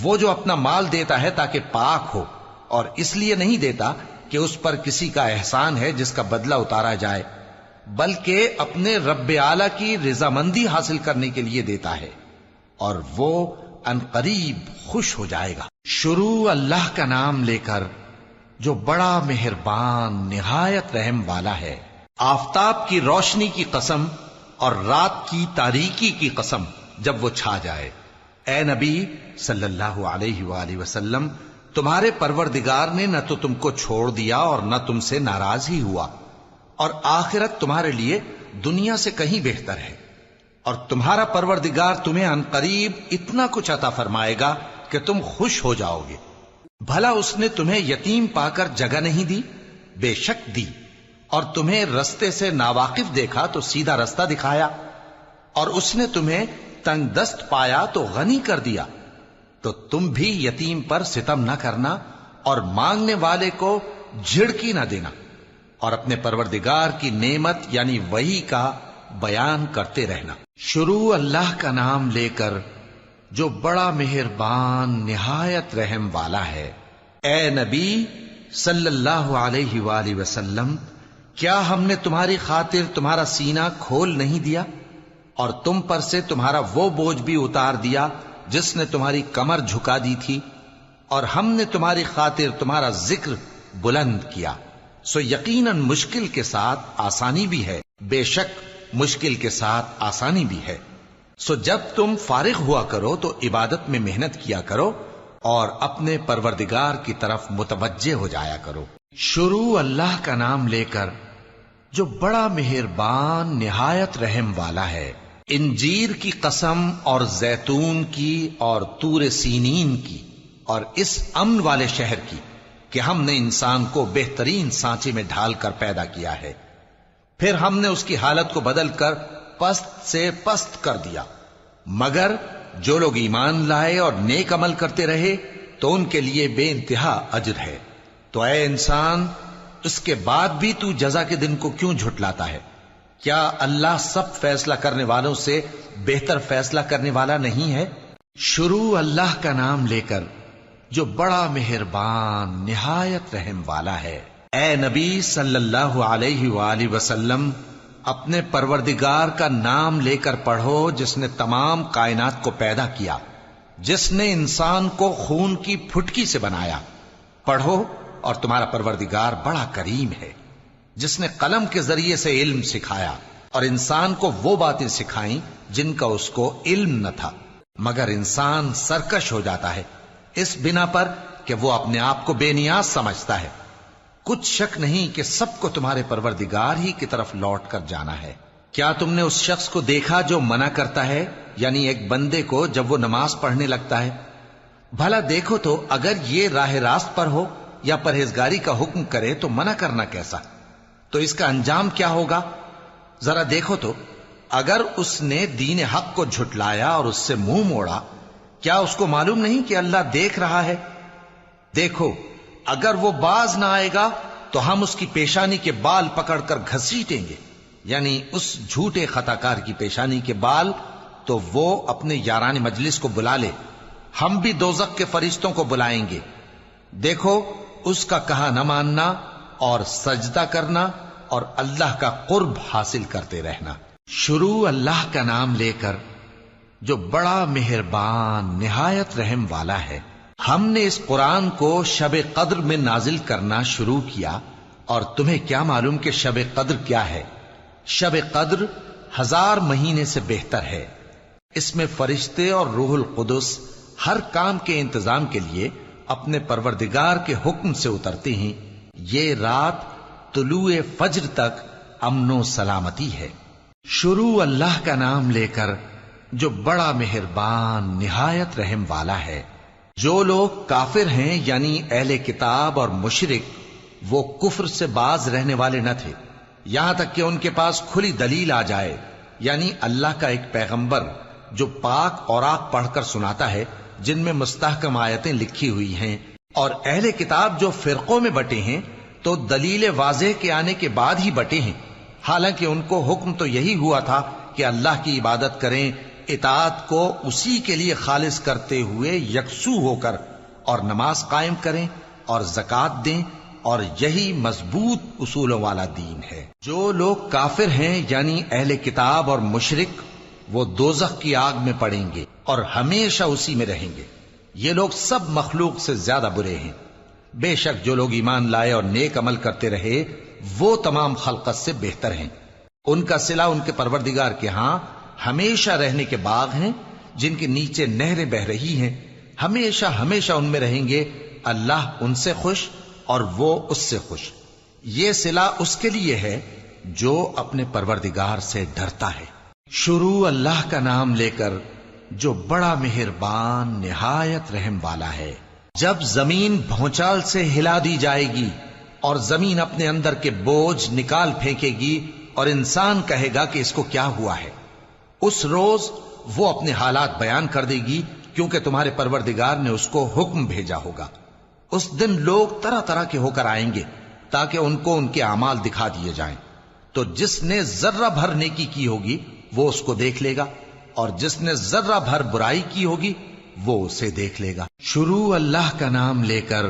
وہ جو اپنا مال دیتا ہے تاکہ پاک ہو، اور اس لیے نہیں دیتا کہ اس پر کسی کا احسان ہے جس کا بدلہ اتارا جائے، بلکہ اپنے رب اعلی کی رضامندی حاصل کرنے کے لیے دیتا ہے، اور وہ ان قریب خوش ہو جائے گا۔ شروع اللہ کا نام لے کر جو بڑا مہربان نہایت رحم والا ہے۔ آفتاب کی روشنی کی قسم اور رات کی تاریکی کی قسم جب وہ چھا جائے۔ اے نبی صلی اللہ علیہ وآلہ وسلم، تمہارے پروردگار نے نہ تو تم کو چھوڑ دیا اور نہ تم سے ناراض ہی ہوا، اور آخرت تمہارے لیے دنیا سے کہیں بہتر ہے، اور تمہارا پروردگار تمہیں عنقریب اتنا کچھ عطا فرمائے گا کہ تم خوش ہو جاؤ گے۔ بھلا اس نے تمہیں یتیم پا کر جگہ نہیں دی؟ بے شک دی، اور تمہیں رستے سے ناواقف دیکھا تو سیدھا رستہ دکھایا، اور اس نے تمہیں تنگ دست پایا تو غنی کر دیا۔ تو تم بھی یتیم پر ستم نہ کرنا، اور مانگنے والے کو جھڑکی نہ دینا، اور اپنے پروردگار کی نعمت یعنی وحی کا بیان کرتے رہنا۔ شروع اللہ کا نام لے کر جو بڑا مہربان نہایت رحم والا ہے۔ اے نبی صلی اللہ علیہ وآلہ وسلم، کیا ہم نے تمہاری خاطر تمہارا سینہ کھول نہیں دیا، اور تم پر سے تمہارا وہ بوجھ بھی اتار دیا جس نے تمہاری کمر جھکا دی تھی، اور ہم نے تمہاری خاطر تمہارا ذکر بلند کیا۔ سو یقیناً مشکل کے ساتھ آسانی بھی ہے، بے شک مشکل کے ساتھ آسانی بھی ہے۔ سو جب تم فارغ ہوا کرو تو عبادت میں محنت کیا کرو، اور اپنے پروردگار کی طرف متوجہ ہو جایا کرو۔ شروع اللہ کا نام لے کر جو بڑا مہربان نہایت رحم والا ہے۔ انجیر کی قسم اور زیتون کی اور طور سینین کی اور اس امن والے شہر کی کہ ہم نے انسان کو بہترین سانچے میں ڈھال کر پیدا کیا ہے، پھر ہم نے اس کی حالت کو بدل کر پست سے پست کر دیا، مگر جو لوگ ایمان لائے اور نیک عمل کرتے رہے تو ان کے لیے بے انتہا اجر ہے۔ تو اے انسان، اس کے بعد بھی تو جزا کے دن کو کیوں جھٹلاتا ہے؟ کیا اللہ سب فیصلہ کرنے والوں سے بہتر فیصلہ کرنے والا نہیں ہے؟ شروع اللہ کا نام لے کر جو بڑا مہربان نہایت رحم والا ہے۔ اے نبی صلی اللہ علیہ وآلہ وسلم، اپنے پروردگار کا نام لے کر پڑھو جس نے تمام کائنات کو پیدا کیا، جس نے انسان کو خون کی پھٹکی سے بنایا۔ پڑھو، اور تمہارا پروردگار بڑا کریم ہے، جس نے قلم کے ذریعے سے علم سکھایا اور انسان کو وہ باتیں سکھائیں جن کا اس کو علم نہ تھا، مگر انسان سرکش ہو جاتا ہے اس بنا پر کہ وہ اپنے آپ کو بے نیاز سمجھتا ہے۔ کچھ شک نہیں کہ سب کو تمہارے پروردگار ہی کی طرف لوٹ کر جانا ہے۔ کیا تم نے اس شخص کو دیکھا جو منع کرتا ہے، یعنی ایک بندے کو جب وہ نماز پڑھنے لگتا ہے؟ بھلا دیکھو تو اگر یہ راہ راست پر ہو یا پرہیزگاری کا حکم کرے تو منع کرنا کیسا؟ تو اس کا انجام کیا ہوگا؟ ذرا دیکھو تو اگر اس نے دین حق کو جھٹلایا اور اس سے منہ موڑا، کیا اس کو معلوم نہیں کہ اللہ دیکھ رہا ہے؟ دیکھو اگر وہ باز نہ آئے گا تو ہم اس کی پیشانی کے بال پکڑ کر گھسیٹیں گے، یعنی اس جھوٹے خطا کار کی پیشانی کے بال، تو وہ اپنے یاران مجلس کو بلا لے، ہم بھی دوزخ کے فرشتوں کو بلائیں گے۔ دیکھو اس کا کہا نہ ماننا اور سجدہ کرنا اور اللہ کا قرب حاصل کرتے رہنا۔ شروع اللہ کا نام لے کر جو بڑا مہربان نہایت رحم والا ہے۔ ہم نے اس قرآن کو شب قدر میں نازل کرنا شروع کیا، اور تمہیں کیا معلوم کہ شب قدر کیا ہے؟ شب قدر 1000 مہینے سے بہتر ہے۔ اس میں فرشتے اور روح القدس ہر کام کے انتظام کے لیے اپنے پروردگار کے حکم سے اترتے ہیں۔ یہ رات طلوع فجر تک امن و سلامتی ہے۔ شروع اللہ کا نام لے کر جو بڑا مہربان نہایت رحم والا ہے۔ جو لوگ کافر ہیں یعنی اہل کتاب اور مشرک، وہ کفر سے باز رہنے والے نہ تھے یہاں تک کہ ان کے پاس کھلی دلیل آ جائے، یعنی اللہ کا ایک پیغمبر جو پاک اوراق پڑھ کر سناتا ہے جن میں مستحکم آیتیں لکھی ہوئی ہیں، اور اہل کتاب جو فرقوں میں بٹے ہیں تو دلیل واضح کے آنے کے بعد ہی بٹے ہیں، حالانکہ ان کو حکم تو یہی ہوا تھا کہ اللہ کی عبادت کریں، اطاعت کو اسی کے لیے خالص کرتے ہوئے یکسو ہو کر، اور نماز قائم کریں اور زکوٰۃ دیں، اور یہی مضبوط اصولوں والا دین ہے۔ جو لوگ کافر ہیں یعنی اہل کتاب اور مشرک، وہ دوزخ کی آگ میں پڑیں گے اور ہمیشہ اسی میں رہیں گے۔ یہ لوگ سب مخلوق سے زیادہ برے ہیں۔ بے شک جو لوگ ایمان لائے اور نیک عمل کرتے رہے وہ تمام خلقت سے بہتر ہیں۔ ان کا صلہ ان کے پروردگار کے ہاں ہمیشہ رہنے کے باغ ہیں جن کے نیچے نہریں بہ رہی ہیں، ہمیشہ ہمیشہ ان میں رہیں گے۔ اللہ ان سے خوش اور وہ اس سے خوش۔ یہ صلہ اس کے لیے ہے جو اپنے پروردگار سے ڈرتا ہے۔ شروع اللہ کا نام لے کر جو بڑا مہربان نہایت رحم والا ہے۔ جب زمین بھونچال سے ہلا دی جائے گی اور زمین اپنے اندر کے بوجھ نکال پھینکے گی اور انسان کہے گا کہ اس کو کیا ہوا ہے، اس روز وہ اپنے حالات بیان کر دے گی، کیونکہ تمہارے پروردگار نے اس کو حکم بھیجا ہوگا۔ اس دن لوگ طرح طرح کے ہو کر آئیں گے تاکہ ان کو ان کے اعمال دکھا دیے جائیں، تو جس نے ذرہ بھر نیکی کی ہوگی وہ اس کو دیکھ لے گا، اور جس نے ذرہ بھر برائی کی ہوگی وہ اسے دیکھ لے گا۔ شروع اللہ کا نام لے کر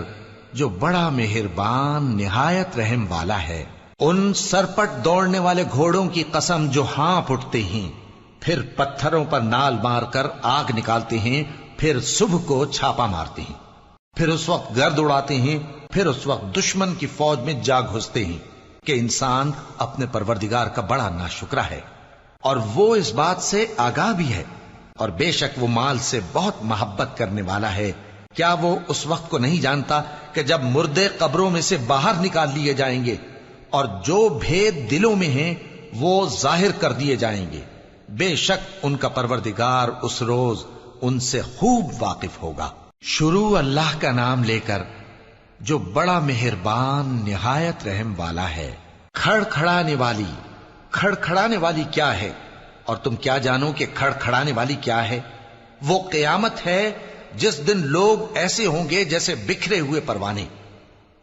جو بڑا مہربان نہایت رحم والا ہے۔ ان سرپٹ دوڑنے والے گھوڑوں کی قسم جو ہانپ اٹھتے ہیں، پھر پتھروں پر نال مار کر آگ نکالتے ہیں، پھر صبح کو چھاپا مارتے ہیں، پھر اس وقت گرد اڑاتے ہیں، پھر اس وقت دشمن کی فوج میں جا گھستے ہیں کہ انسان اپنے پروردگار کا بڑا ناشکرا ہے، اور وہ اس بات سے آگاہ بھی ہے، اور بے شک وہ مال سے بہت محبت کرنے والا ہے۔ کیا وہ اس وقت کو نہیں جانتا کہ جب مردے قبروں میں سے باہر نکال لیے جائیں گے اور جو بھید دلوں میں ہیں وہ ظاہر کر دیے جائیں گے، بے شک ان کا پروردگار اس روز ان سے خوب واقف ہوگا۔ شروع اللہ کا نام لے کر جو بڑا مہربان نہایت رحم والا ہے۔ کھڑکھڑانے والی، کھڑکھڑانے والی کیا ہے؟ اور تم کیا جانو کہ کھڑکھڑانے والی کیا ہے؟ وہ قیامت ہے جس دن لوگ ایسے ہوں گے جیسے بکھرے ہوئے پروانے،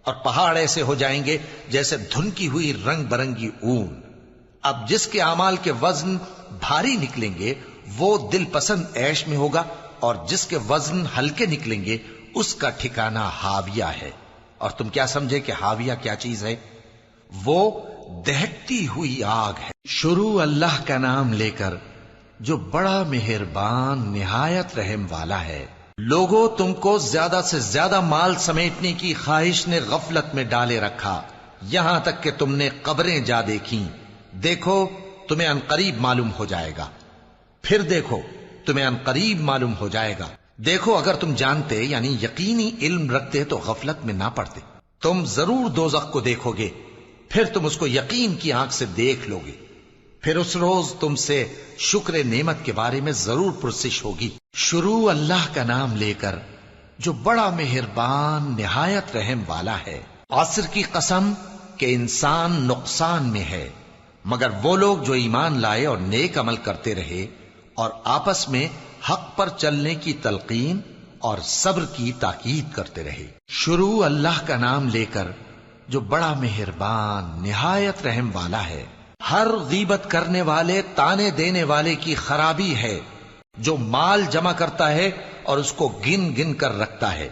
اور پہاڑ ایسے ہو جائیں گے جیسے دھنکی ہوئی رنگ برنگی اون۔ اب جس کے اعمال کے وزن بھاری نکلیں گے وہ دل پسند عیش میں ہوگا، اور جس کے وزن ہلکے نکلیں گے اس کا ٹھکانہ ہاویہ ہے۔ اور تم کیا سمجھے کہ ہاویہ کیا چیز ہے؟ وہ دہکتی ہوئی آگ ہے۔ شروع اللہ کا نام لے کر جو بڑا مہربان نہایت رحم والا ہے۔ لوگوں، تم کو زیادہ سے زیادہ مال سمیٹنے کی خواہش نے غفلت میں ڈالے رکھا، یہاں تک کہ تم نے قبریں جا دیکھیں۔ دیکھو تمہیں عنقریب معلوم ہو جائے گا، پھر دیکھو تمہیں عنقریب معلوم ہو جائے گا۔ دیکھو اگر تم جانتے یعنی یقینی علم رکھتے تو غفلت میں نہ پڑتے. تم ضرور دوزخ کو دیکھو گے، پھر تم اس کو یقین کی آنکھ سے دیکھ لو گے. پھر اس روز تم سے شکر نعمت کے بارے میں ضرور پرسش ہوگی. شروع اللہ کا نام لے کر جو بڑا مہربان نہایت رحم والا ہے. عصر کی قسم کہ انسان نقصان میں ہے مگر وہ لوگ جو ایمان لائے اور نیک عمل کرتے رہے اور آپس میں حق پر چلنے کی تلقین اور صبر کی تاکید کرتے رہے. شروع اللہ کا نام لے کر جو بڑا مہربان نہایت رحم والا ہے. ہر غیبت کرنے والے تانے دینے والے کی خرابی ہے جو مال جمع کرتا ہے اور اس کو گن گن کر رکھتا ہے.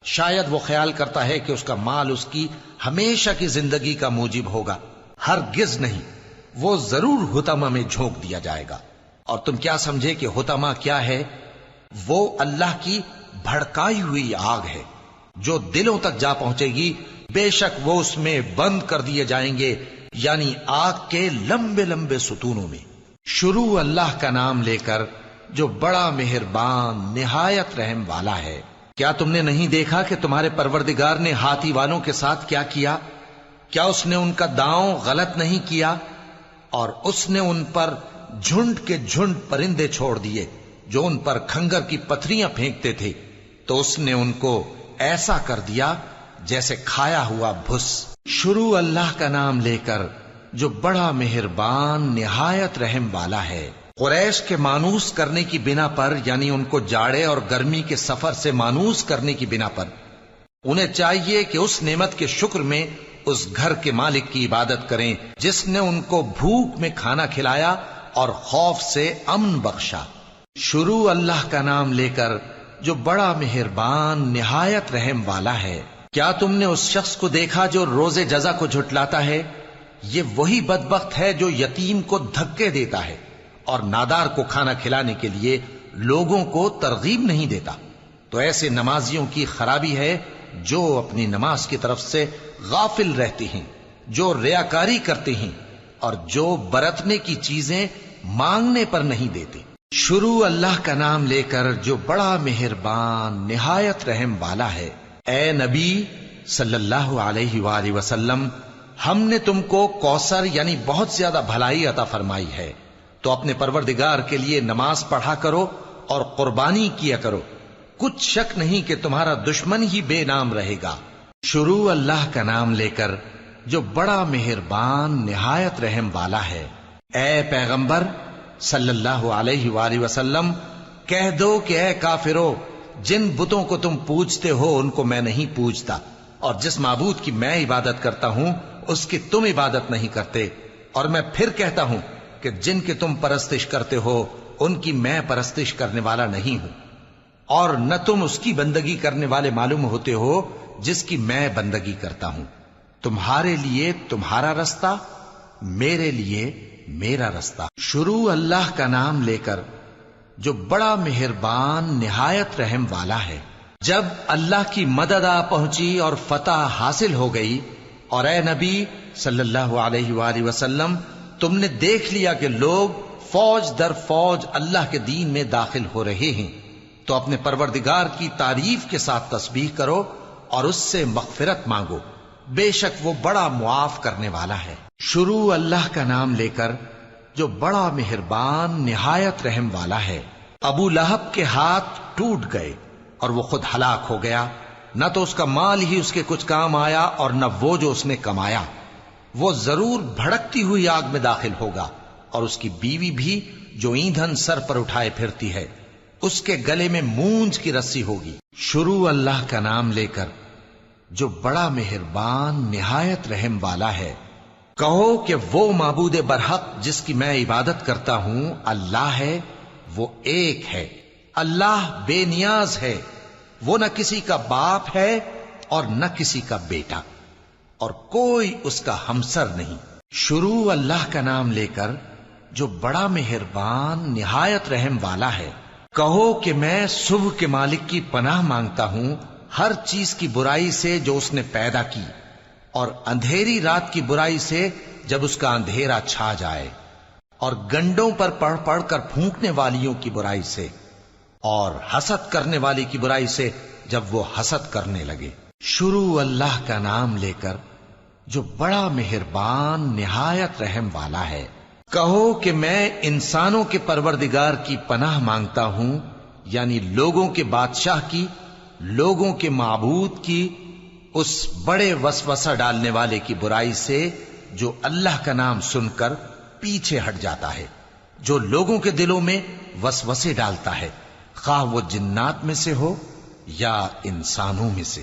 شاید وہ خیال کرتا ہے کہ اس کا مال اس کی ہمیشہ کی زندگی کا موجب ہوگا. ہرگز نہیں، وہ ضرور حطمہ میں جھونک دیا جائے گا. اور تم کیا سمجھے کہ حطمہ کیا ہے؟ وہ اللہ کی بھڑکائی ہوئی آگ ہے جو دلوں تک جا پہنچے گی. بے شک وہ اس میں بند کر دیے جائیں گے، یعنی آگ کے لمبے لمبے ستونوں میں. شروع اللہ کا نام لے کر جو بڑا مہربان نہایت رحم والا ہے. کیا تم نے نہیں دیکھا کہ تمہارے پروردگار نے ہاتھی والوں کے ساتھ کیا کیا؟ کیا اس نے ان کا داؤں غلط نہیں کیا؟ اور اس نے ان پر جھنڈ کے جھنڈ پرندے چھوڑ دیے جو ان پر کھنگر کی پتھریاں پھینکتے تھے، تو اس نے ان کو ایسا کر دیا جیسے کھایا ہوا بھس. شروع اللہ کا نام لے کر جو بڑا مہربان نہایت رحم والا ہے. قریش کے مانوس کرنے کی بنا پر، یعنی ان کو جاڑے اور گرمی کے سفر سے مانوس کرنے کی بنا پر، انہیں چاہیے کہ اس نعمت کے شکر میں اس گھر کے مالک کی عبادت کریں جس نے ان کو بھوک میں کھانا کھلایا اور خوف سے امن بخشا. شروع اللہ کا نام لے کر جو بڑا مہربان نہایت رحم والا ہے. کیا تم نے اس شخص کو دیکھا جو روز جزا کو جھٹلاتا ہے؟ یہ وہی بدبخت ہے جو یتیم کو دھکے دیتا ہے اور نادار کو کھانا کھلانے کے لیے لوگوں کو ترغیب نہیں دیتا. تو ایسے نمازیوں کی خرابی ہے جو اپنی نماز کی طرف سے غافل رہتے ہیں، جو ریاکاری کرتے ہیں اور جو برتنے کی چیزیں مانگنے پر نہیں دیتے. شروع اللہ کا نام لے کر جو بڑا مہربان نہایت رحم والا ہے. اے نبی صلی اللہ علیہ وآلہ وسلم، ہم نے تم کو کوثر یعنی بہت زیادہ بھلائی عطا فرمائی ہے، تو اپنے پروردگار کے لیے نماز پڑھا کرو اور قربانی کیا کرو. کچھ شک نہیں کہ تمہارا دشمن ہی بے نام رہے گا. شروع اللہ کا نام لے کر جو بڑا مہربان نہایت رحم والا ہے. اے پیغمبر صلی اللہ علیہ وآلہ وسلم، کہہ دو کہ اے کافرو، جن بتوں کو تم پوجتے ہو ان کو میں نہیں پوجتا، اور جس معبود کی میں عبادت کرتا ہوں اس کی تم عبادت نہیں کرتے. اور میں پھر کہتا ہوں کہ جن کی تم پرستش کرتے ہو ان کی میں پرستش کرنے والا نہیں ہوں، اور نہ تم اس کی بندگی کرنے والے معلوم ہوتے ہو جس کی میں بندگی کرتا ہوں. تمہارے لیے تمہارا رستہ، میرے لیے میرا رستہ. شروع اللہ کا نام لے کر جو بڑا مہربان نہایت رحم والا ہے. جب اللہ کی مدد آ پہنچی اور فتح حاصل ہو گئی، اور اے نبی صلی اللہ علیہ وآلہ وسلم، تم نے دیکھ لیا کہ لوگ فوج در فوج اللہ کے دین میں داخل ہو رہے ہیں، تو اپنے پروردگار کی تعریف کے ساتھ تسبیح کرو اور اس سے مغفرت مانگو، بے شک وہ بڑا معاف کرنے والا ہے. شروع اللہ کا نام لے کر جو بڑا مہربان نہایت رحم والا ہے. ابو لہب کے ہاتھ ٹوٹ گئے اور وہ خود ہلاک ہو گیا، نہ تو اس کا مال ہی اس کے کچھ کام آیا اور نہ وہ جو اس نے کمایا. وہ ضرور بھڑکتی ہوئی آگ میں داخل ہوگا، اور اس کی بیوی بھی جو ایندھن سر پر اٹھائے پھرتی ہے، اس کے گلے میں مونج کی رسی ہوگی. شروع اللہ کا نام لے کر جو بڑا مہربان نہایت رحم والا ہے. کہو کہ وہ معبود برحق جس کی میں عبادت کرتا ہوں اللہ ہے، وہ ایک ہے. اللہ بے نیاز ہے، وہ نہ کسی کا باپ ہے اور نہ کسی کا بیٹا، اور کوئی اس کا ہمسر نہیں. شروع اللہ کا نام لے کر جو بڑا مہربان نہایت رحم والا ہے. کہو کہ میں صبح کے مالک کی پناہ مانگتا ہوں ہر چیز کی برائی سے جو اس نے پیدا کی، اور اندھیری رات کی برائی سے جب اس کا اندھیرا چھا جائے، اور گنڈوں پر پڑھ پڑھ کر پھونکنے والیوں کی برائی سے، اور حسد کرنے والی کی برائی سے جب وہ حسد کرنے لگے۔ شروع اللہ کا نام لے کر جو بڑا مہربان نہایت رحم والا ہے۔ کہو کہ میں انسانوں کے پروردگار کی پناہ مانگتا ہوں، یعنی لوگوں کے بادشاہ کی، لوگوں کے معبود کی، اس بڑے وسوسہ ڈالنے والے کی برائی سے جو اللہ کا نام سن کر پیچھے ہٹ جاتا ہے، جو لوگوں کے دلوں میں وسوسے ڈالتا ہے، خواہ وہ جنات میں سے ہو یا انسانوں میں سے۔